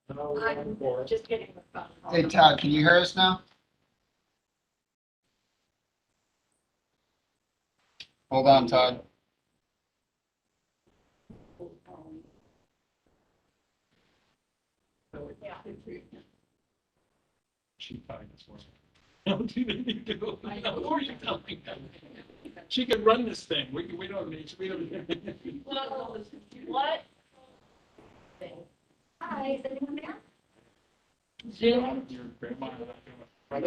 I'm just getting the phone. Hey Todd, can you hear us now? Hold on, Todd. Yeah. She probably does work. No, she didn't do. I know. Who are you telling? She can run this thing. We don't need. Well, what? Hi, is anyone there? Zoom. Your grandma. Is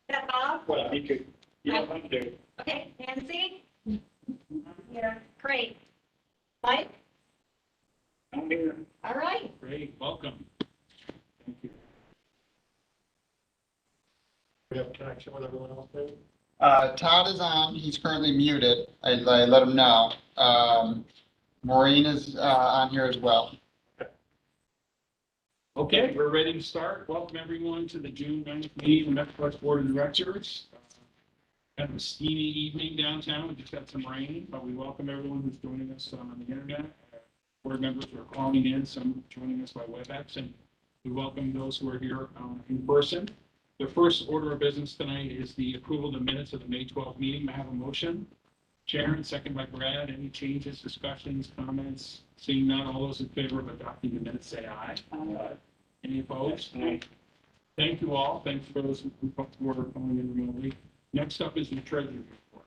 that Bob? Well, you could. You don't have to. Okay, Nancy? Here, great. Mike? I'm here. All right. Great, welcome. Thank you. We have a connection with everyone else, maybe? Todd is on. He's currently muted. I let him know. Maureen is on here as well. Okay, we're ready to start. Welcome everyone to the June 9th meeting of the Metroplex Board of Directors. Kind of a steamy evening downtown. We just got some rain, but we welcome everyone who's joining us on the internet. Board members who are calling in, some joining us by WebEx, and we welcome those who are here in person. The first order of business tonight is the approval of the minutes of the May 12th meeting. May I have a motion? Sharon, second by Brad. Any changes, discussions, comments? Seeing none, all those in favor of adopting the minutes say aye. Aye. Any opposed? Aye. Thank you all. Thanks for those who were calling in remotely. Next up is the treasurer's report.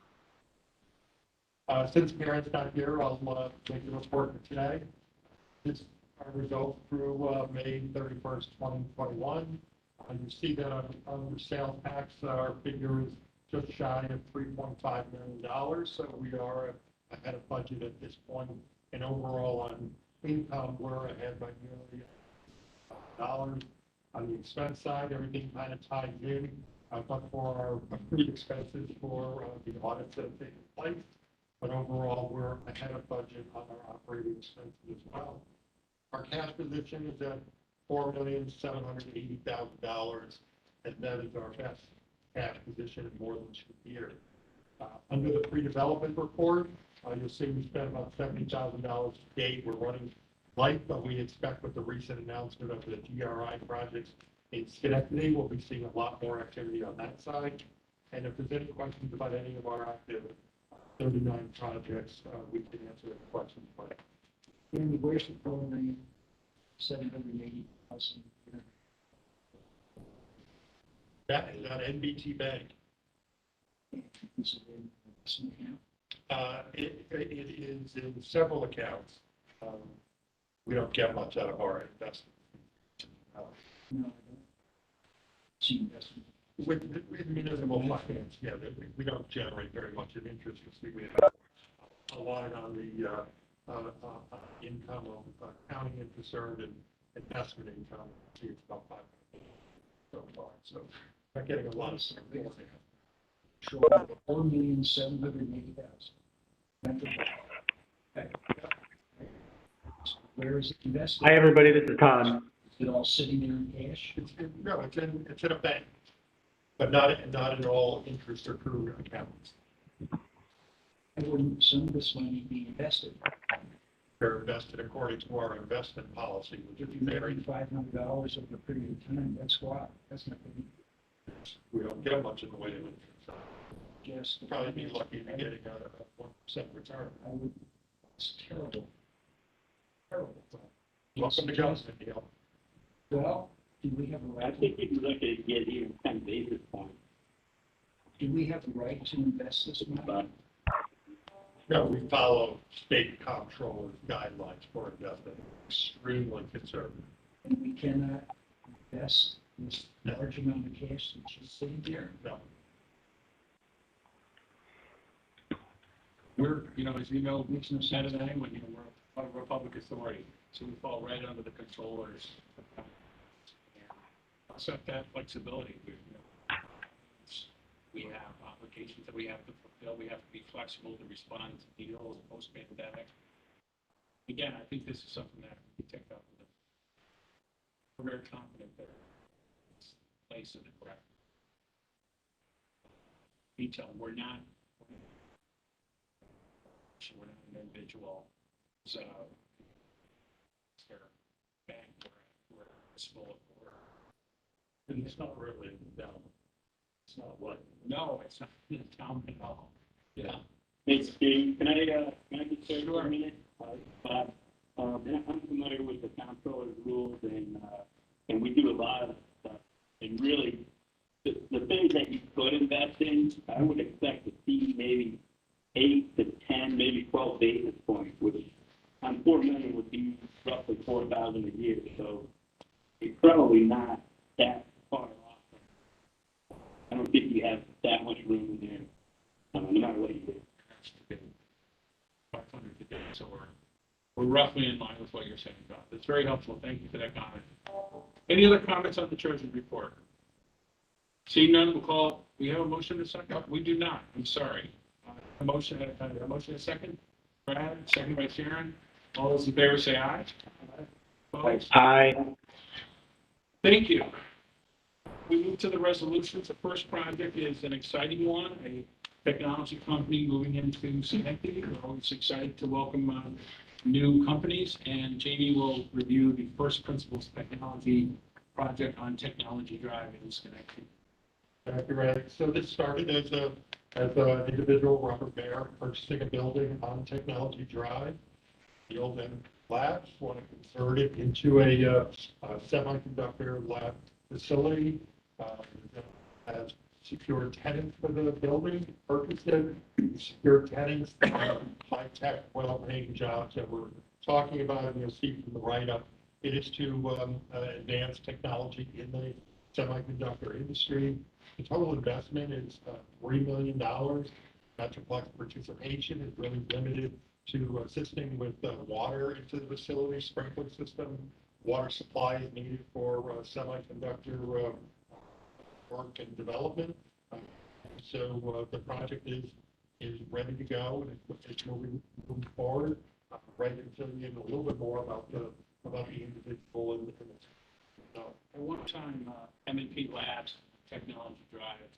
Since Karen's not here, I'll make the report for today. This is our results through May 31st, 2021. You see that on the sales tax, our figure is just shy of $3.5 million. So we are ahead of budget at this point. And overall on income, we're ahead by nearly $1. On the expense side, everything kind of ties in, but for our accrued expenses for the audits that have taken place. But overall, we're ahead of budget on our operating expenses as well. Our cash position is at $4,780,000, and that is our best cash position in more than 2 years. Under the pre-development report, you'll see we spent about $70,000 to date. We're running light, but we expect with the recent announcement of the GRI projects in Schenectady, we'll be seeing a lot more activity on that side. And if there's any questions about any of our active 39 projects, we can answer the questions. But Andy, where's the $4,780,000? that is at NBT Bank. Is it in some account? It is in several accounts. We don't get much out of our investment. No, I don't. See investment. With municipal finance, yeah, we don't generate very much of interest. We have a lot on the income of accounting interest earned and investment income. It's about 5 so far. So we're getting a lot of support. Sure, $4,780,000. Where is it invested? Hi, everybody. This is Todd. Is it all sitting there in cash? No, it's in a bank, but not in all interest accrued accounts. And wouldn't some of this money be invested? They're invested according to our investment policy, which If is you very, made $500 over a period of time, that's why. That's not going we don't get much in the way of interest. to guess. Probably be lucky to be getting a 1% return. I would, it's terrible. Terrible. Welcome to Johnson, Neil. Well, do we have a I right? think you'd look at get even 10 basis points, Do we have a right to invest this money? but No, we follow state comptroller's guidelines for investment, extremely conservative. And we cannot invest this large amount of cash that's just sitting there. No. We're, as you know, Saturday, when we're a public authority, so we fall right under the controllers. Accept that flexibility. We have obligations that we have to fulfill. We have to be flexible to respond to deals post-pandemic. Again, I think this is something that we take up with it. We're very confident that it's place in the correct detail. We're not an individual. So And it's not really down. It's not what. No, it's not in the town at all. Yeah. Hey, Steve, can I just say for Sure. a minute? Bob, I'm familiar with the comptroller's rules and we do a lot of stuff. And really, the things that you could invest in, I would expect to see maybe 8 to 10, maybe 12 basis points, which on 4 million would be roughly 4,000 a year. So it's probably not that far off. I don't think you have that much room in there, no matter what you do. 500 today, so we're roughly in line with what you're saying, Bob. That's very helpful. Thank you for that comment. Any other comments on the treasurer's report? Seeing none, we have a motion and a second? We do not, I'm sorry. A motion and a second? Brad, second by Sharon. All those in favor say aye. Opposed? Aye. Thank you. We move to the resolutions. The first project is an exciting one, a technology company moving into Schenectady. We're always excited to welcome new companies, and Jamie will review the first principles technology project on Technology Drive in Schenectady. Thank you, Ray. So this started as an individual rubber bear purchasing a building on Technology Drive. The old labs want to convert it into a semiconductor lab facility. Has secure tenants for the building, purchased it, secure tenants, high-tech, well-paying jobs that we're talking about, and you'll see from the write-up. It is to advance technology in the semiconductor industry. The total investment is $3 million. Metroplex participation is really limited to assisting with water into the facility, sprinkler system. Water supply is needed for semiconductor work and development. So the project is ready to go, and it's moving forward. Ray can tell you a little bit more about the individual and At one time, M&P Labs, Technology Drive,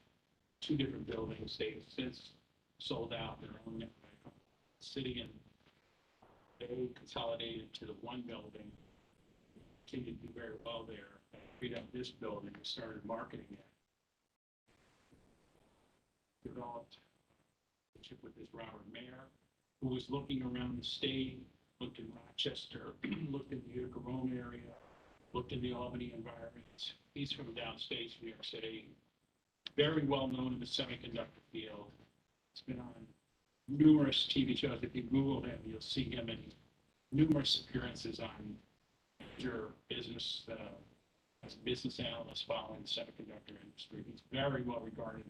2 different buildings, they've since sold out their own city, and they consolidated to the one building, continued to do very well there, and freed up this building and started marketing it. Developed a relationship with this Robert Mayer, who was looking around the state, looked in Rochester, looked in the Utica Rome area, looked in the Albany environment. He's from downstate New York City, very well known in the semiconductor field. He's been on numerous TV shows. If you Google him, you'll see him in numerous appearances on major business, as a business analyst following the semiconductor industry. He's very well regarded.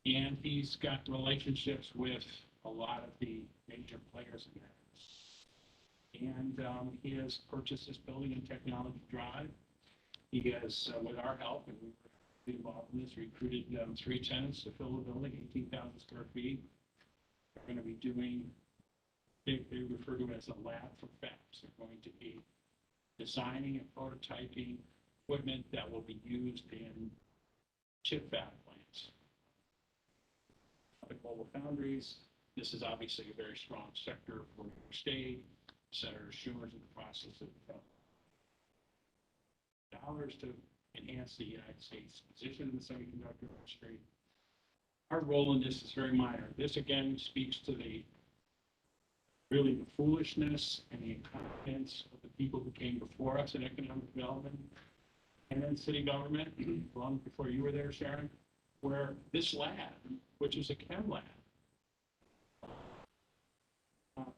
And he's got relationships with a lot of the major players in there. And he has purchased this building in Technology Drive. He has, with our help, and we were involved in this, recruited 3 tenants to fill the building, 18,000 square feet. They're going to be doing, they refer to it as a lab for fabs. They're going to be designing and prototyping equipment that will be used in chip fab plants. The global foundries, this is obviously a very strong sector for New York State. Senator Schumer's in the process of dollars to enhance the United States position in the semiconductor industry. Our role in this is very minor. This again speaks to the foolishness and the incompetence of the people who came before us in economic development and in city government, long before you were there, Sharon, where this lab, which is a chem lab,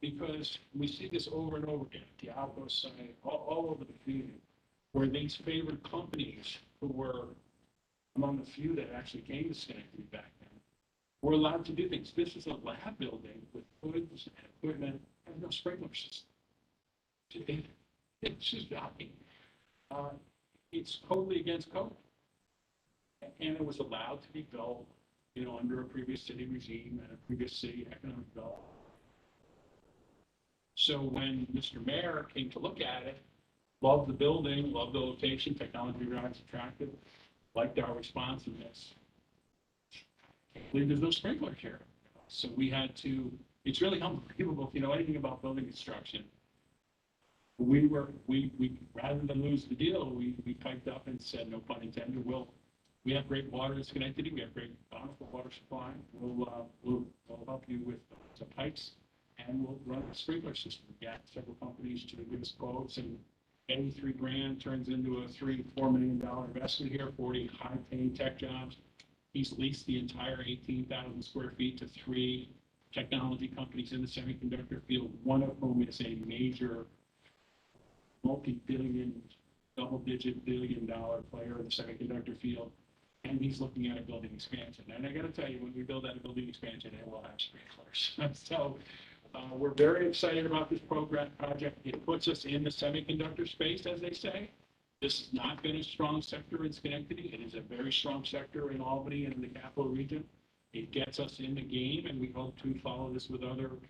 because we see this over and over again at the outpost site, all over the community, where these favored companies who were among the few that actually came to Schenectady back then were allowed to do things. This is a lab building with hoods and equipment and no sprinkler system. It's just shocking. It's totally against code. And it was allowed to be built, under a previous city regime and a previous city economic development. So when Mr. Mayor came to look at it, loved the building, loved the location, Technology Drive's attractive, liked our responsiveness. I believe there's no sprinkler here. So we had to, it's really unbelievable if you know anything about building construction. we rather than lose the deal, we piped up and said, no pun intended, we have great water in Schenectady, we have great bountiful water supply. We'll help you with some pipes and we'll run a sprinkler system. We got several companies to give us quotes, and $83,000 turns into a $3-4 million investment here, 40 high-paying tech jobs. He's leased the entire 18,000 square feet to 3 technology companies in the semiconductor field, one of whom is a major multi-billion, double-digit billion-dollar player in the semiconductor field. And he's looking at a building expansion. And I got to tell you, when we build out a building expansion, it will have sprinklers. So we're very excited about this project. It puts us in the semiconductor space, as they say. This has not been a strong sector in Schenectady. It is a very strong sector in Albany and in the capital region. It gets us in the game, and we hope to follow this with other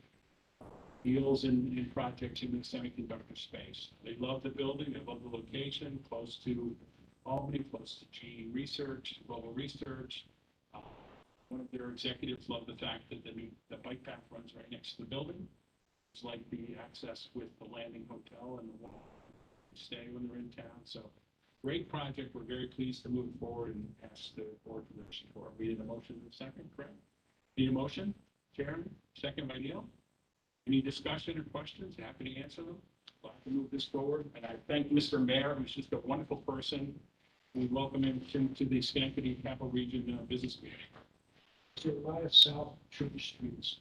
deals and projects in the semiconductor space. They love the building. They love the location, close to Albany, close to GE Research, Global Research. One of their executives loved the fact that the bike path runs right next to the building. It's like the access with the Landing Hotel and the stay when they're in town. So great project. We're very pleased to move forward and ask the board for their support. We need a motion in a second, correct? Need a motion? Chairman, second by Neil. Any discussion or questions? Happy to answer them. Glad to move this forward. And I thank Mr. Mayor, who's just a wonderful person. We welcome him to the Schenectady Capital Region Business Community. There's a lot of South Church streets.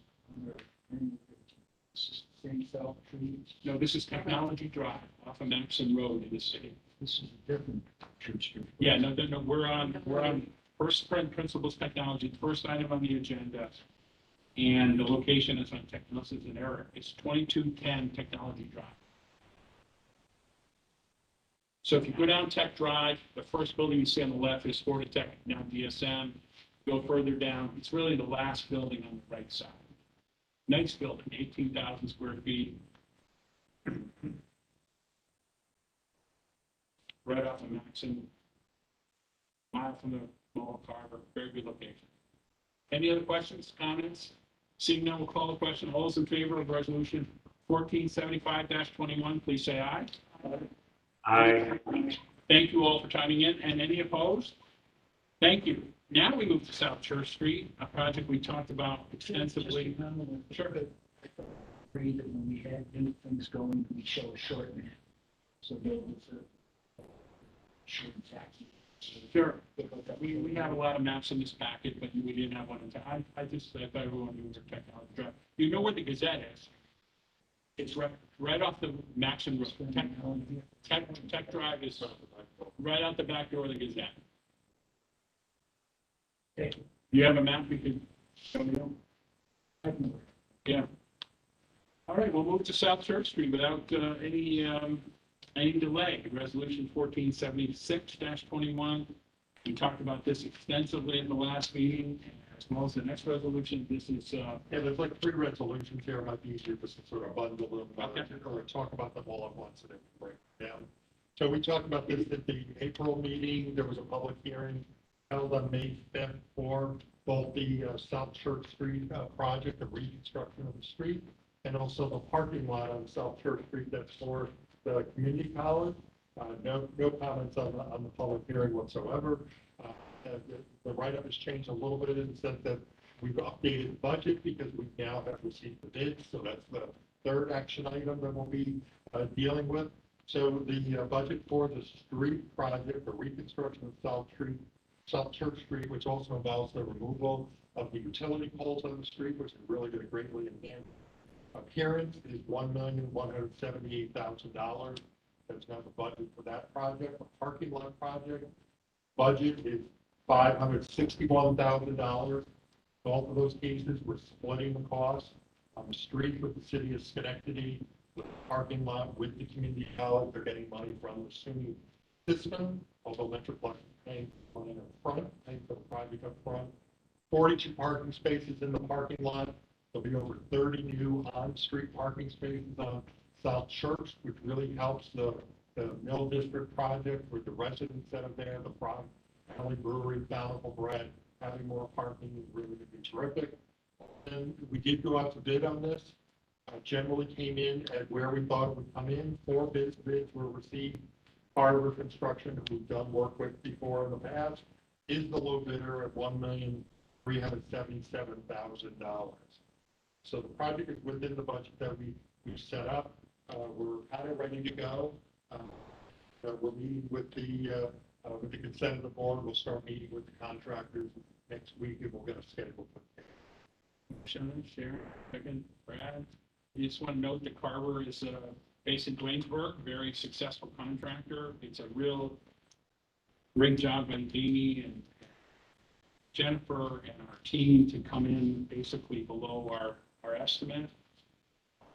This is the same South Street. No, this is Technology Drive off of Maxon Road in the city. This is a different Church Street. Yeah, no, we're on first principles technology, first item on the agenda. And the location is on this is an error. It's 2210 Technology Drive. So if you go down Tech Drive, the first building you see on the left is Fortitech, now DSM. Go further down, it's really the last building on the right side. Nice building, 18,000 square feet. Right off of Maxon, mile from the Mall of Carver, very good location. Any other questions, comments? Seeing none, we'll call the question. All those in favor of resolution 1475-21, please say aye. Aye. Thank you all for chiming in. And any opposed? Thank you. Now we move to South Church Street, a project we talked about extensively. Sure. Agree that when we had new things going, we show a short map. So there was a short taxi. Sure. We have a lot of maps in this packet, but we didn't have one in time. I thought everyone knew where Technology Drive. You know where the Gazette is? It's right off the Maxon Road. Tech Drive is right out the back door of the Gazette. Okay. You have a map we could show me? Yeah. All right, we'll move to South Church Street without any delay. Resolution 1476-21. We talked about this extensively in the last meeting, as well as the next resolution. This is Yeah, there's like 3 resolutions here. It might be easier just to sort of bundle them Okay. or talk about them all at once and then break them down. So we talked about this at the April meeting. There was a public hearing held on May 5th for both the South Church Street project, the reconstruction of the street, and also the parking lot on South Church Street that's for the community college. No comments on the public hearing whatsoever. The write-up has changed a little bit in the sense that we've updated the budget because we now have received the bids. So that's the third action item that we'll be dealing with. So the budget for the street project, the reconstruction of South Church Street, which also involves the removal of the utility poles on the street, which is really going to greatly enhance appearance, is $1,178,000. That's not the budget for that project. The parking lot project budget is $561,000. Both of those cases, we're splitting the cost on the street with the city of Schenectady, with the parking lot with the community college. They're getting money from the SUNY system, although Metroplex is paying money up front, paying for the project up front. 42 parking spaces in the parking lot. There'll be over 30 new on-street parking spaces on South Church, which really helps the Mill District project with the residents that are there, the Frog Valley Brewery, Bountiful Bread. Having more parking is really going to be terrific. And we did go out to bid on this. generally came in at where we thought it would come in. 4 bids were received. Harbor Construction, who we've done work with before in the past, is the low bidder at $1,377,000. So the project is within the budget that we've set up. We're kind of ready to go. We're meeting with the consent of the board. We'll start meeting with the contractors next week, and we'll get a schedule. Sharon, second, Brad. You just want to note that Carver is based in Dwaynesburg, very successful contractor. It's a real great job by Amy and Jennifer and our team to come in basically below our estimate.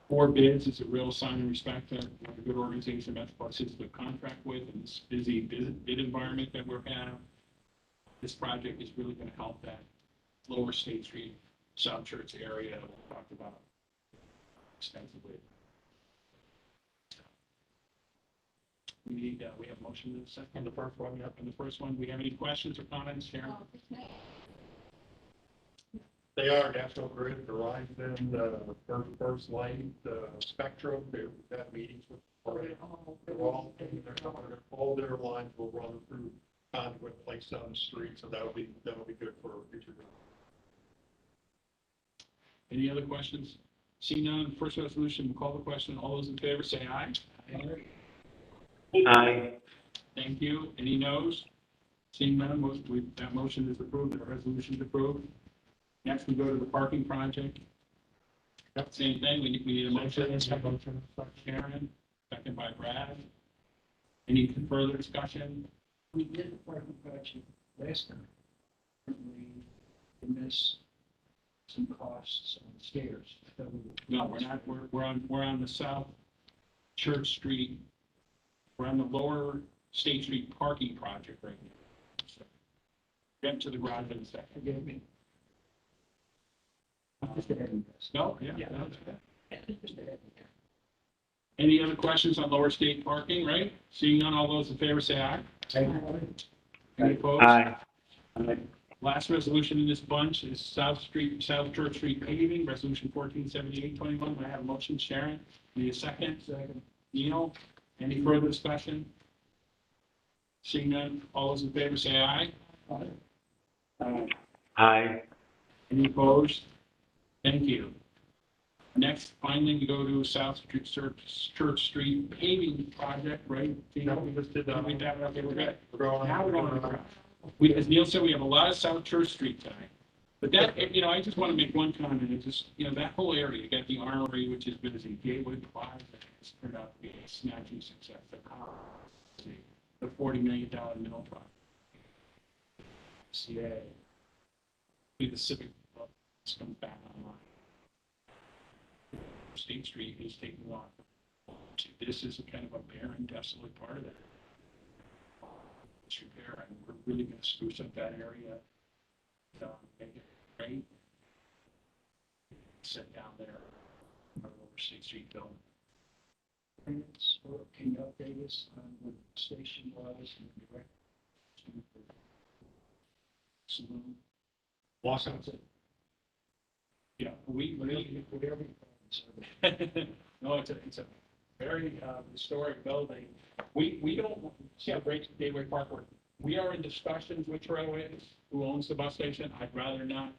4 bids is a real sign of respect to what a good organization Metroplex is to contract with in this busy bid environment that we're in. This project is really going to help that lower State Street, South Church area that we talked about extensively. We have motion in a second. And the first one, yep. And the first one, we have any questions or comments, Sharon? They are National Grid, Verizon, First Light, Spectrum. They've had meetings with. All their lines will run through conduit placed on the street, so that'll be good for future. Any other questions? Seeing none, first resolution, we'll call the question. All those in favor say aye. Aye. Thank you. Any noes? Seeing none, that motion is approved, the resolution is approved. Next, we go to the parking project. Same thing, we need a motion. Sharon, second by Brad. Any further discussion? We did the parking project last time. We missed some costs on the stairs. No, we're not, we're on the South Church Street. We're on the lower State Street parking project right now. So, get to the garage in a second. Forgive me. Just ahead of us. No, yeah. Yeah. No, it's okay. Just ahead of us. Any other questions on lower state parking, right? Seeing none, all those in favor say aye. Any opposed? Aye. Last resolution in this bunch is South Church Street paving, resolution 147821. I have a motion, Sharon. Need a second? Second. Neil, any further discussion? Seeing none, all those in favor say aye. Aye. Any opposed? Thank you. Next, finally, we go to South Church Street paving project, right? No, we just did that. Okay, we're good. We're going Now we're going on. to, as Neil said, we have a lot of South Church Street tonight. But that, I just want to make one comment. It's just, that whole area, you got the Armory, which is busy, Gateway Plaza, it's turned out to be a snatching success. The $40 million mill project. CA. The Civic Club comes back online. State Street is taking a lot. This is a kind of a barren, desolate part of that. Repair, and we're really going to spruce up that area, make it great. Sit down there, over State Street building. Can you update us on what the station was and the direct saloon? Washington. Yeah, we no, it's a very historic building. We don't see how great Gateway Park works. We are in discussions with Trailways, who owns the bus station. I'd rather not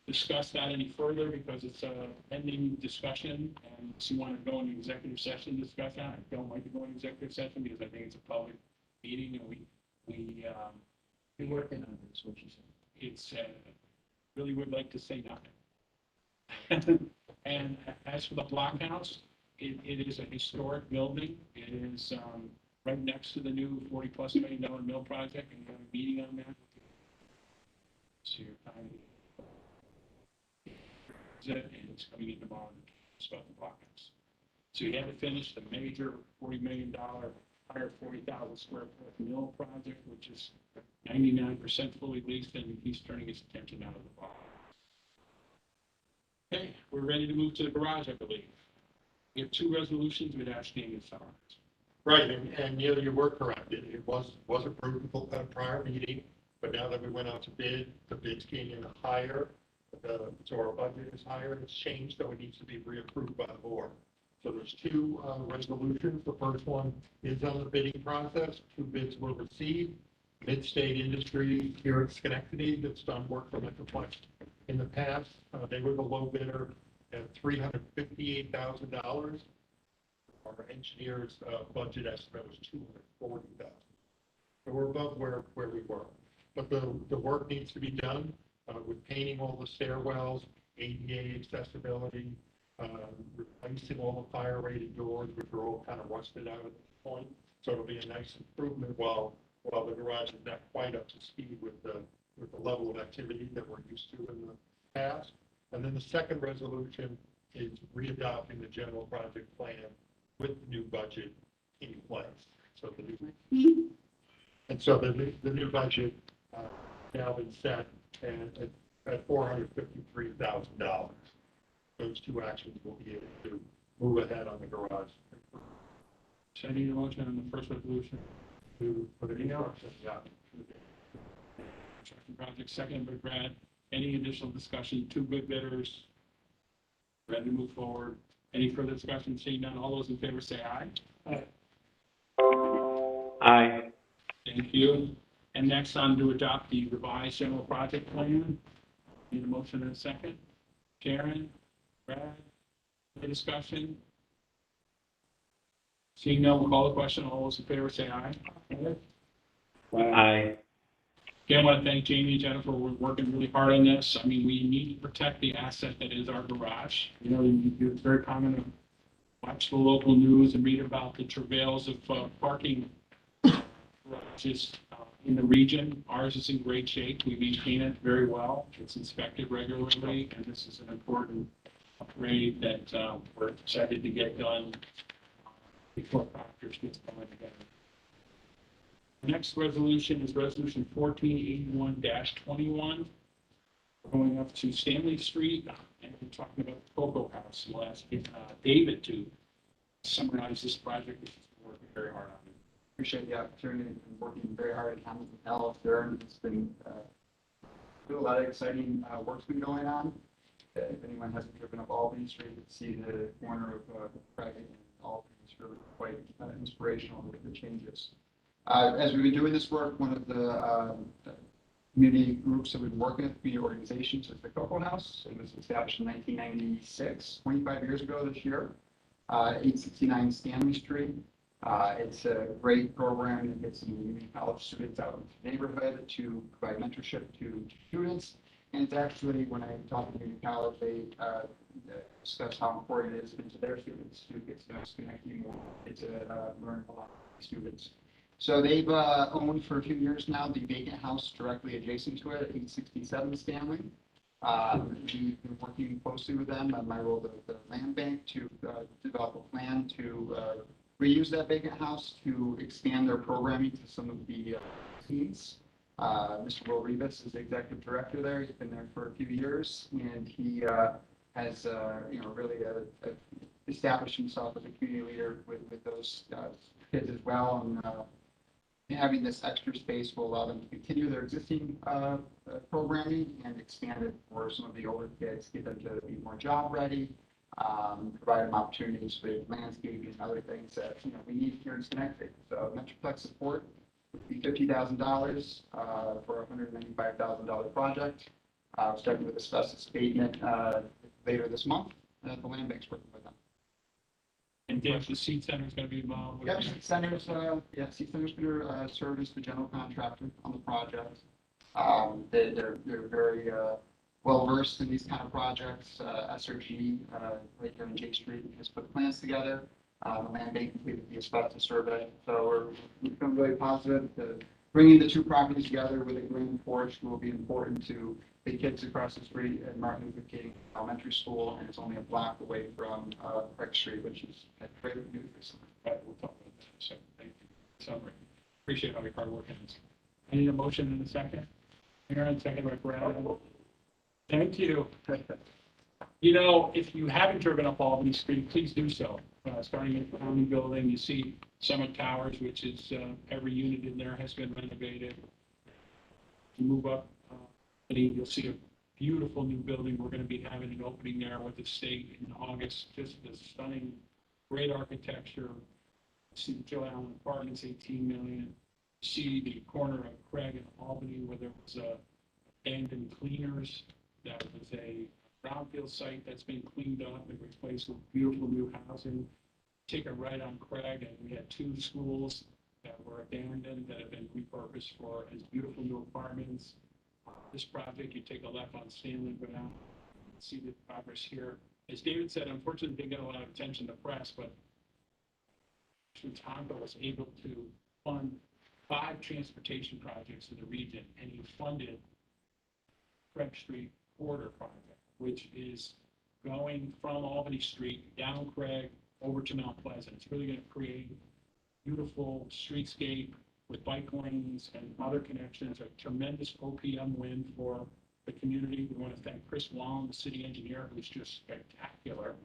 discuss that any further because it's a pending discussion, and if you want to go into executive session to discuss that, I don't like to go into executive session because I think it's a public meeting, and We're working on this, what you said. it's really would like to say nothing. And as for the blockhouse, it is a historic building. It is right next to the new $40+ million mill project, and we have a meeting on that. So your time. And it's coming in tomorrow to start the blockhouse. So you had to finish the major $40 million, 140,000 square foot mill project, which is 99% fully leased, and he's turning his attention out of the block. Okay, we're ready to move to the garage, I believe. We have 2 resolutions with outstanding summary. Right, and Neil, you were correct. It was approved at a prior meeting, but now that we went out to bid, the bids came in higher. So our budget is higher, it's changed, so it needs to be reapproved by the board. So there's two resolutions. The first one is on the bidding process. 2 bids were received. Mid-State Industries here at Schenectady that's done work for Metroplex in the past. They were the low bidder at $358,000. Our engineer's budget estimate was $240,000. So we're above where we were. But the work needs to be done with painting all the stairwells, ADA accessibility, replacing all the fire rated doors, which are all kind of rusted out at this point. So it'll be a nice improvement while the garage is not quite up to speed with the level of activity that we're used to in the past. And then the second resolution is readopting the general project plan with the new budget in place. So the new budget now been set at $453,000. Those two actions will be able to move ahead on the garage. So I need a motion on the first resolution. For the construction, yeah. Construction project, second by Brad. Any additional discussion? 2 good bidders. Ready to move forward. Any further discussion? Seeing none, all those in favor say aye. Aye. Thank you. And next on to adopt the revised general project plan. Need a motion and a second. Karen, Brad, any discussion? Seeing none, we'll call the question. All those in favor say aye. Aye. Again, I want to thank Jamie and Jennifer. We're working really hard on this. I mean, we need to protect the asset that is our garage. You know, it's very common to watch the local news and read about the travails of parking garages in the region. Ours is in great shape. We maintain it very well. It's inspected regularly, and this is an important upgrade that we're excited to get done before factors gets going together. The next resolution is resolution 1481-21. We're going up to Stanley Street, and we're talking about the Cocoa House. We'll ask David to summarize this project, which he's been working very hard on. Appreciate the opportunity and working very hard at Hamilton Health there. It's been a lot of exciting work's been going on. If anyone hasn't driven up Albany Street, you can see the corner of Craig and Albany is really quite inspirational with the changes. As we've been doing this work, one of the community groups that we've been working with, community organizations, is the Cocoa House. It was established in 1996, 25 years ago this year, 869 Stanley Street. It's a great program that gets some community college students out into the neighborhood to provide mentorship to students. And it's actually, when I talk to community college, they discuss how important it is to their students to get to know Schenectady more, to learn a lot from students. So they've owned for a few years now the vacant house directly adjacent to it at 867 Stanley. We've been working closely with them on my role at the land bank to develop a plan to reuse that vacant house to expand their programming to some of the teams. Mr. Will Rivas is the executive director there. He's been there for a few years, and he has really established himself as a community leader with those kids as well. And having this extra space will allow them to continue their existing programming and expand it for some of the older kids, get them to be more job ready, provide them opportunities with landscaping and other things that we need here in Schenectady. So Metroplex support would be $50,000 for a $195,000 project. Starting with asbestos abatement later this month. The land bank's working with them. And Dave, the seed center is going to be involved with Yep, seed center's going to serve as the general contractor on the project. They're very well versed in these kind of projects. SRG right here on J Street has put the plans together. The land bank completed the asbestos survey, so we're feeling really positive. Bringing the two properties together with a green porch will be important to the kids across the street at Martin Luther King Elementary School, and it's only a block away from Craig Street, which is a great news recently. Right, we'll talk about that in a second. Thank you. Summary. Appreciate all your hard work on this. I need a motion in a second. Aaron, second by Brad. Thank you. You know, if you haven't driven up Albany Street, please do so. Starting at the County Building, you see Summit Towers, which is every unit in there has been renovated. You move up, you'll see a beautiful new building. We're going to be having an opening there with the state in August. Just a stunning, great architecture. See the Joe Allen Apartments, 18 million. See the corner of Craig and Albany where there was a abandoned cleaners. That was a brownfield site that's been cleaned up and replaced with beautiful new housing. Take a right on Craig, and we had 2 schools that were abandoned that have been repurposed for as beautiful new apartments. This project, you take a left on Stanley, go down, see the progress here. As David said, unfortunately, didn't get a lot of attention to press, but Tonto was able to fund 5 transportation projects in the region, and he funded Craig Street Corridor Project, which is going from Albany Street, down Craig, over to Mount Pleasant. It's really going to create beautiful streetscape with bike lanes and other connections, a tremendous OPM win for the community. We want to thank Chris Wallen, the city engineer, who's just spectacular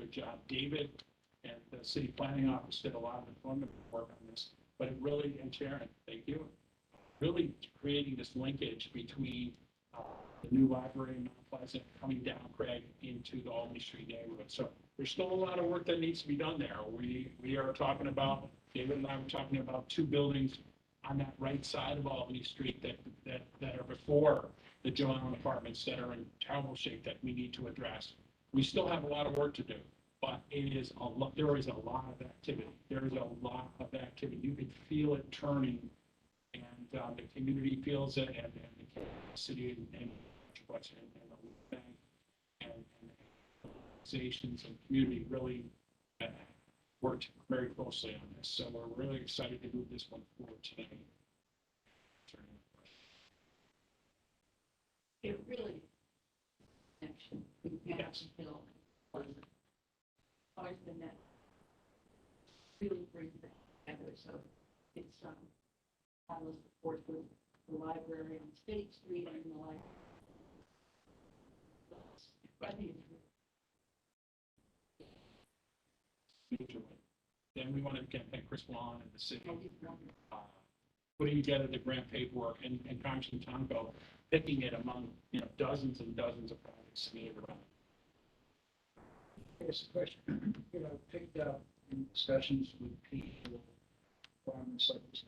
job. David and the city planning office did a lot of employment work on this, but it really, and Sharon, thank you, really creating this linkage between the new library in Mount Pleasant coming down Craig into the Albany Street neighborhood. So there's still a lot of work that needs to be done there. We are talking about, David and I were talking about 2 buildings on that right side of Albany Street that are before the Joe Allen Apartments that are in terrible shape that we need to address. We still have a lot of work to do, but it is a lot, there is a lot of activity. There is a lot of activity. You can feel it turning, and the community feels it, and the city and the bank and organizations and community really worked very closely on this. So we're really excited to move this one forward today. It really, connection, Yes. Hill, always been that really brings that together. So it's, I was support the library on State Street and the library. I think it's Usually. Then we want to again thank Chris Wallen and the city, really wonderful. putting together the grant paperwork and Congressman Tonko picking it among, dozens and dozens of projects submitted around. Here's a question, picked up in discussions with people, farmers like this,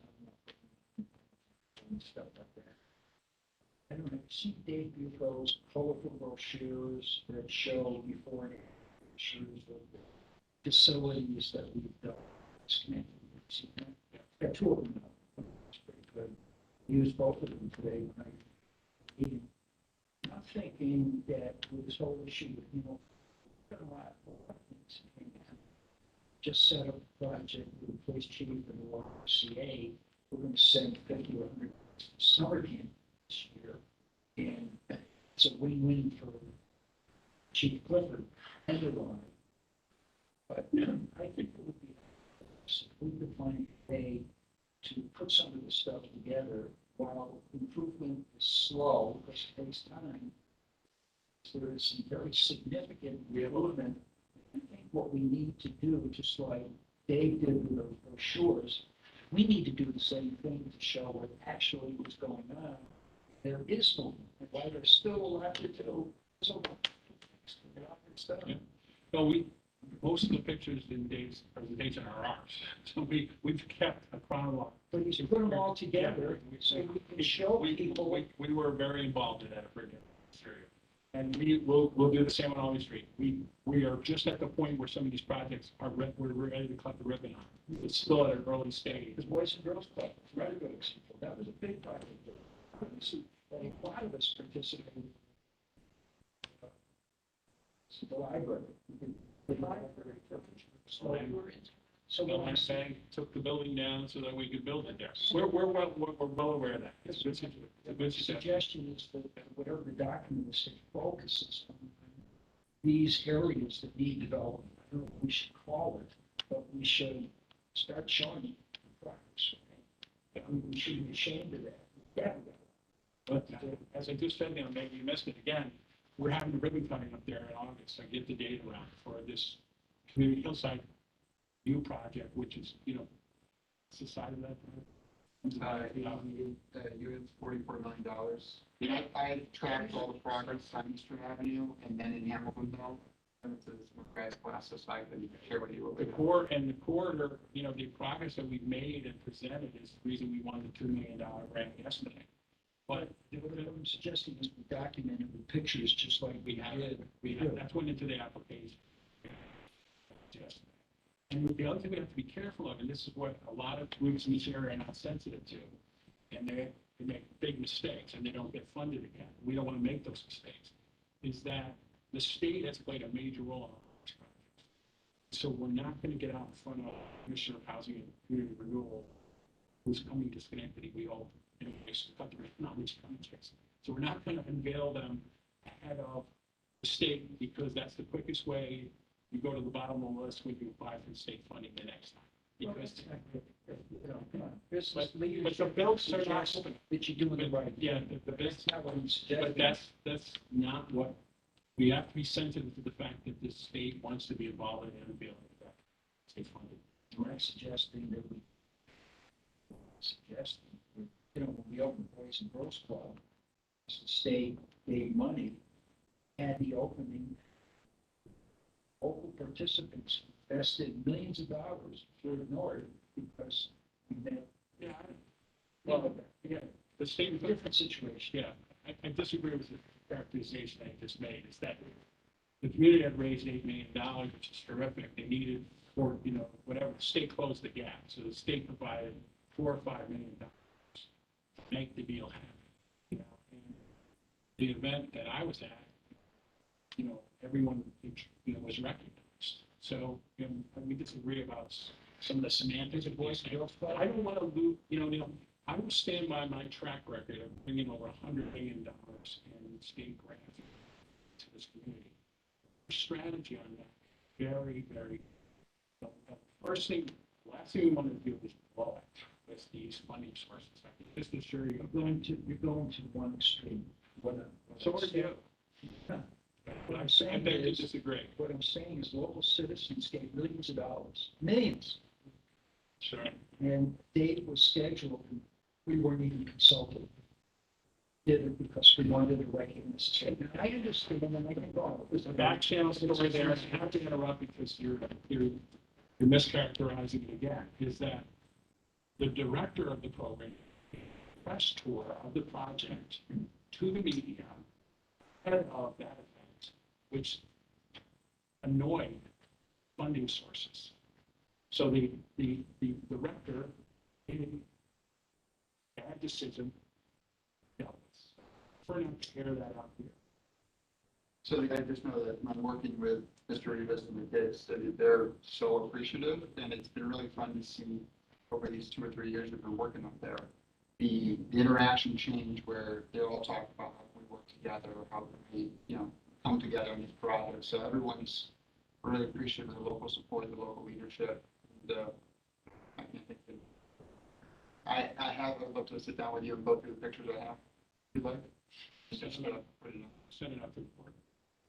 and stuff like that. I don't know, see Dave Buco's colorful brochures that show before and after pictures of the facilities that we've done. Schenectady, see that? Got 2 of them now. It's pretty good. Used both of them today when I eating. I'm thinking that with this whole issue, got a lot of things. Just set up a project with the police chief and the YMCA. We're going to send 50 or 100 summer camp this year, and it's a win-win for Chief Clifford and the line. But I think it would be if we could find a way to put some of this stuff together while improvement is slow, because it takes time. So there is some very significant improvement. I think what we need to do, just like Dave did with the brochures, we need to do the same thing to show what actually is going on. There is movement, and while there's still a lot to do, there's a lot of stuff. Yeah. No, most of the pictures in Dave's presentation are ours. So we've kept a chronology. But you should put them all together so we can show people. We were very involved in that area. And we'll do the same on Albany Street. We are just at the point where some of these projects we're ready to cut the ribbon on. It's still at an early stage. The Boys and Girls Club was very good example. That was a big project. A lot of us participated. The library. The library. So The last bank took the building down so that we could build it there. We're well aware of that. It's a good the suggestion. suggestion is that whatever the document is, it focuses on these areas that need development. I don't know what we should call it, but we should start showing the progress. Okay? We shouldn't be ashamed of that. Yeah. But as I just said, maybe you missed it again, we're having a ribbon cutting up there in August. I get the date around for this community hillside view project, which is, it's the side of that. Units $44 million. I tracked all the progress on Eastern Avenue and then in Hamiltonville. And it's a grass class, so I can share with you. The corridor, you know, the progress that we've made and presented is the reason we won the $2 million grant yesterday. But What I'm suggesting is we document it with pictures, just like we have, that's went into the application. Yes. And the other thing we have to be careful of, and this is what a lot of groups in this area are not sensitive to, and they make big mistakes and they don't get funded again. We don't want to make those mistakes, is that the state has played a major role in this project. So we're not going to get out in front of Commissioner of Housing and Community Renewal, who's coming to Schenectady, we hope, in a case of not which coming case. So we're not going to unveil them ahead of the state, because that's the quickest way you go to the bottom of the list when you apply for state funding the next time. Because, but the bills are not open. That you're doing the right. Yeah, the bills, That's not what I'm but suggesting. that's not what, we have to be sensitive to the fact that the state wants to be involved in unveiling that state funding. I'm not suggesting that we, when we opened Boys and Girls Club, the state gave money, and the opening, local participants invested millions of dollars, were ignored because we met. Yeah. Well, yeah, the state, Different situation. yeah, I disagree with the characterization I just made, is that the community had raised $8 million, which is terrific. They needed, for, you know, whatever, the state closed the gap. So the state provided $4 or $5 million to make the deal happen. You know, and the event that I was at, you know, everyone, you know, was recognized. So, you know, we disagree about some of the semantics of Boys and Girls Club. I don't want to lose, you know, I will stand by my track record of bringing over $100 million in state grants to this community. Strategy on that, very, very. First thing, last thing we want to do is blow it with these funding sources. I can just assure you. You're going to one extreme. So what do you? What I'm saying I beg to is, disagree. what I'm saying is local citizens gave millions of dollars, millions, Sure. and date was scheduled, and we weren't even consulted. Did it because we wanted to recognize it. And I understand, and I can go. There's a back channel story there. I have to interrupt because you're mischaracterizing it again. Is that the director of the program, press tour of the project to the media ahead of that event, which annoyed funding sources. So the director made a bad decision. For now, to air that out here. So I just know that I'm working with Mr. Rivas and the kids, that they're so appreciative, and it's been really fun to see over these 2 or 3 years we've been working up there, the interaction change where they all talk about how we work together, how we, you know, come together in these projects. So everyone's really appreciative of the local support, the local leadership. And I can't think that I'd love to sit down with you and go through the pictures I have. If you'd like. Send it up to the board.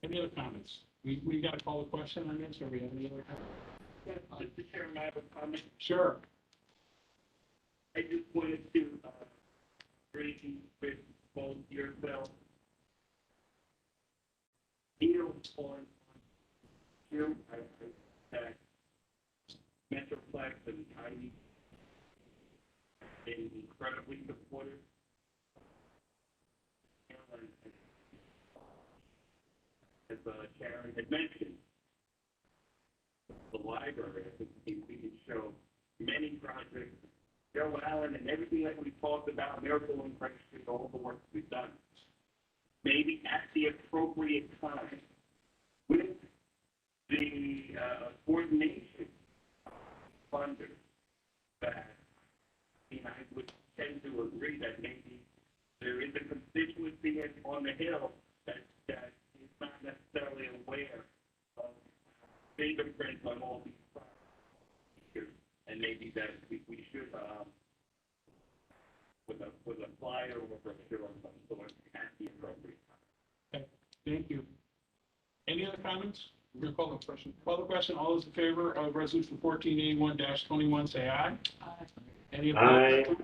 Any other comments? We got to call a question on this, or we have any other comments? Mr. Chairman, I have a comment. Sure. I just wanted to agree with both yourself. Deal on you, that Metroplex and Tiny is incredibly supportive. As Sharon had mentioned, the library, I think we can show many projects, Joe Allen and everything that we talked about, Miracle and Breakthrough, all the work we've done. Maybe at the appropriate time, with the coordination funders, that, you know, I would tend to agree that maybe there is a constituency on the Hill that is not necessarily aware of fingerprints on all these projects. And maybe that we should, with a flyer or a brochure of some sort at the appropriate time. Okay. Thank you. Any other comments? We're going to call the question. Call the question. All those in favor of resolution 1481-21, say aye. Any opposed?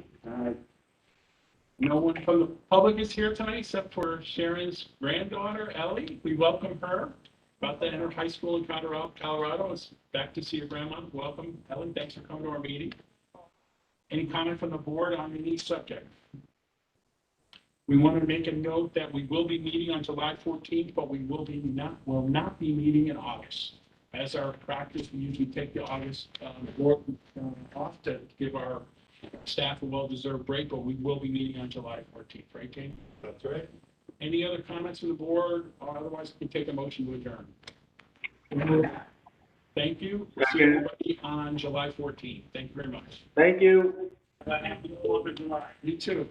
No one from the public is here tonight except for Sharon's granddaughter, Ellie. We welcome her. About to enter high school in Colorado. It's back to see your grandma. Welcome, Ellie. Thanks for coming to our meeting. Any comment from the board on any subject? We want to make a note that we will be meeting on July 14th, but we will not be meeting in August. As our practice, we usually take the August off to give our staff a well-deserved break, but we will be meeting on July 14th, right, Jane? That's right. Any other comments from the board? Or otherwise, we can take a motion to adjourn. Thank you. See everybody on July 14th. Thank you very much. Thank you. Happy 4th of July. You too.